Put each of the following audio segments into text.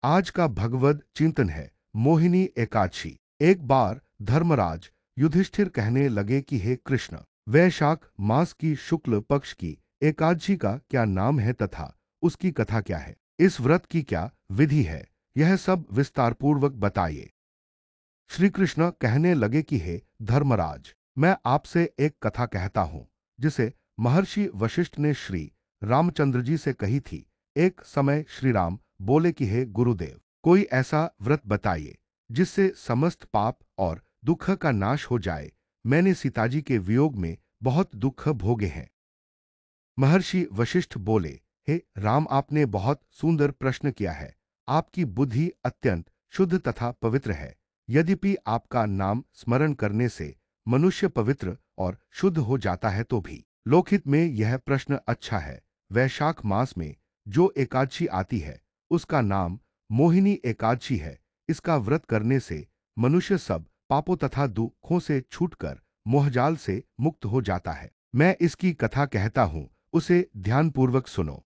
आज का भगवद चिंतन है मोहिनी एकादशी। एक बार धर्मराज युधिष्ठिर कहने लगे कि हे कृष्ण, वैशाख मास की शुक्ल पक्ष की एकादशी का क्या नाम है तथा उसकी कथा क्या है? इस व्रत की क्या विधि है? यह सब विस्तार पूर्वक बताइए। श्री कृष्ण कहने लगे कि हे धर्मराज, मैं आपसे एक कथा कहता हूं जिसे महर्षि वशिष्ठ ने श्री रामचंद्र जी से कही थी। एक समय श्री राम बोले कि हे गुरुदेव, कोई ऐसा व्रत बताइए जिससे समस्त पाप और दुख का नाश हो जाए। मैंने सीताजी के वियोग में बहुत दुख भोगे हैं। महर्षि वशिष्ठ बोले, हे राम, आपने बहुत सुंदर प्रश्न किया है। आपकी बुद्धि अत्यंत शुद्ध तथा पवित्र है। यद्यपि आपका नाम स्मरण करने से मनुष्य पवित्र और शुद्ध हो जाता है तो भी लोकहित में यह प्रश्न अच्छा है। वैशाख मास में जो एकादशी आती है उसका नाम मोहिनी एकादशी है। इसका व्रत करने से मनुष्य सब पापों तथा दुखों से छूटकर मोहजाल से मुक्त हो जाता है। मैं इसकी कथा कहता हूं, उसे ध्यानपूर्वक सुनो।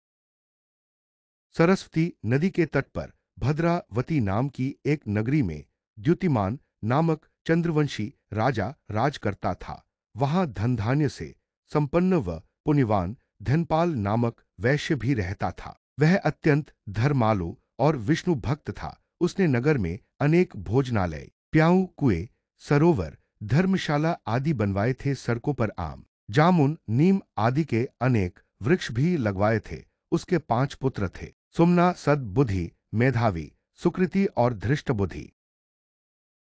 सरस्वती नदी के तट पर भद्रावती नाम की एक नगरी में द्युतिमान नामक चंद्रवंशी राजा राज करता था। वहां धन धान्य से संपन्न व पुण्यवान धनपाल नामक वैश्य भी रहता था। वह अत्यंत धर्मालु और विष्णु भक्त था। उसने नगर में अनेक भोजनालय, प्याऊ, कुएं, सरोवर, धर्मशाला आदि बनवाए थे। सड़कों पर आम, जामुन, नीम आदि के अनेक वृक्ष भी लगवाए थे। उसके 5 पुत्र थे, सुमना, सद्बुद्धि, मेधावी, सुकृति और धृष्टबुद्धि।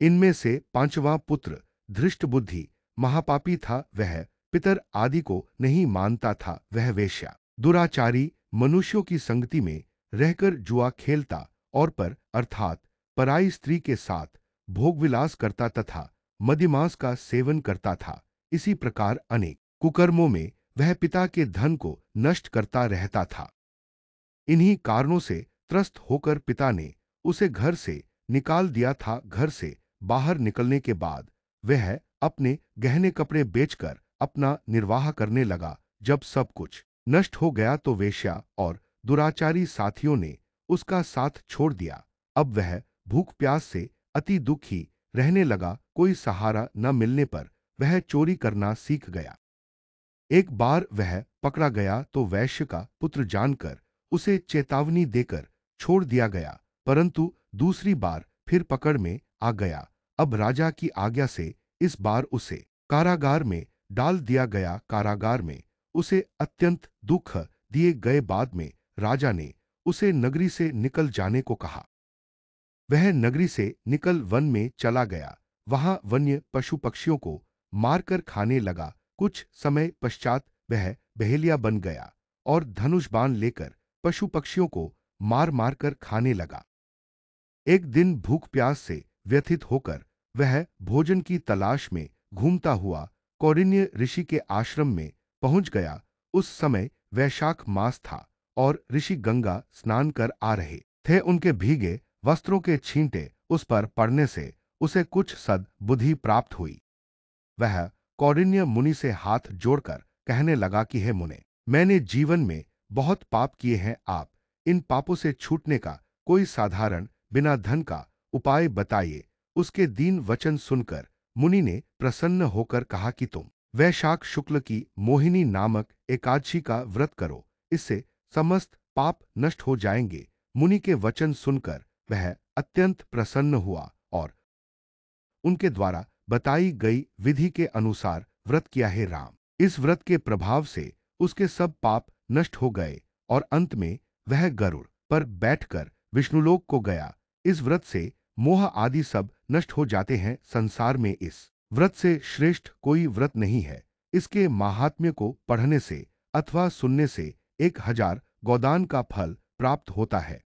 इनमें से 5वां पुत्र धृष्टबुद्धि महापापी था। वह पितर आदि को नहीं मानता था। वह वेश्या, दुराचारी, मनुष्यों की संगति में रहकर जुआ खेलता और पर अर्थात पराई स्त्री के साथ भोगविलास करता तथा मदिमांस का सेवन करता था। इसी प्रकार अनेक कुकर्मों में वह पिता के धन को नष्ट करता रहता था। इन्हीं कारणों से त्रस्त होकर पिता ने उसे घर से निकाल दिया था। घर से बाहर निकलने के बाद वह अपने गहने कपड़े बेचकर अपना निर्वाह करने लगा। जब सब कुछ नष्ट हो गया तो वेश्या और दुराचारी साथियों ने उसका साथ छोड़ दिया। अब वह भूख प्यास से अति दुखी रहने लगा। कोई सहारा न मिलने पर वह चोरी करना सीख गया। एक बार वह पकड़ा गया तो वैश्य का पुत्र जानकर उसे चेतावनी देकर छोड़ दिया गया, परंतु दूसरी बार फिर पकड़ में आ गया। अब राजा की आज्ञा से इस बार उसे कारागार में डाल दिया गया। कारागार में उसे अत्यंत दुख दिए गए। बाद में राजा ने उसे नगरी से निकल जाने को कहा। वह नगरी से निकल वन में चला गया। वहां वन्य पशु पक्षियों को मारकर खाने लगा। कुछ समय पश्चात वह बहेलिया बन गया और धनुष बाण लेकर पशु पक्षियों को मार मार कर खाने लगा। एक दिन भूख प्यास से व्यथित होकर वह भोजन की तलाश में घूमता हुआ कौंडिन्य ऋषि के आश्रम में पहुंच गया। उस समय वैशाख मास था और ऋषि गंगा स्नान कर आ रहे थे। उनके भीगे वस्त्रों के छींटे उस पर पड़ने से उसे कुछ सद बुद्धि प्राप्त हुई। वह कौंडिन्य मुनि से हाथ जोड़कर कहने लगा कि हे मुने, मैंने जीवन में बहुत पाप किए हैं। आप इन पापों से छूटने का कोई साधारण बिना धन का उपाय बताइए। उसके दीन वचन सुनकर मुनि ने प्रसन्न होकर कहा कि तुम वैशाख शुक्ल की मोहिनी नामक एकादशी का व्रत करो, इससे समस्त पाप नष्ट हो जाएंगे। मुनि के वचन सुनकर वह अत्यंत प्रसन्न हुआ और उनके द्वारा बताई गई विधि के अनुसार व्रत किया। है राम, इस व्रत के प्रभाव से उसके सब पाप नष्ट हो गए और अंत में वह गरुड़ पर बैठकर विष्णुलोक को गया। इस व्रत से मोह आदि सब नष्ट हो जाते हैं। संसार में इस व्रत से श्रेष्ठ कोई व्रत नहीं है। इसके महात्म्य को पढ़ने से अथवा सुनने से 1000 गोदान का फल प्राप्त होता है।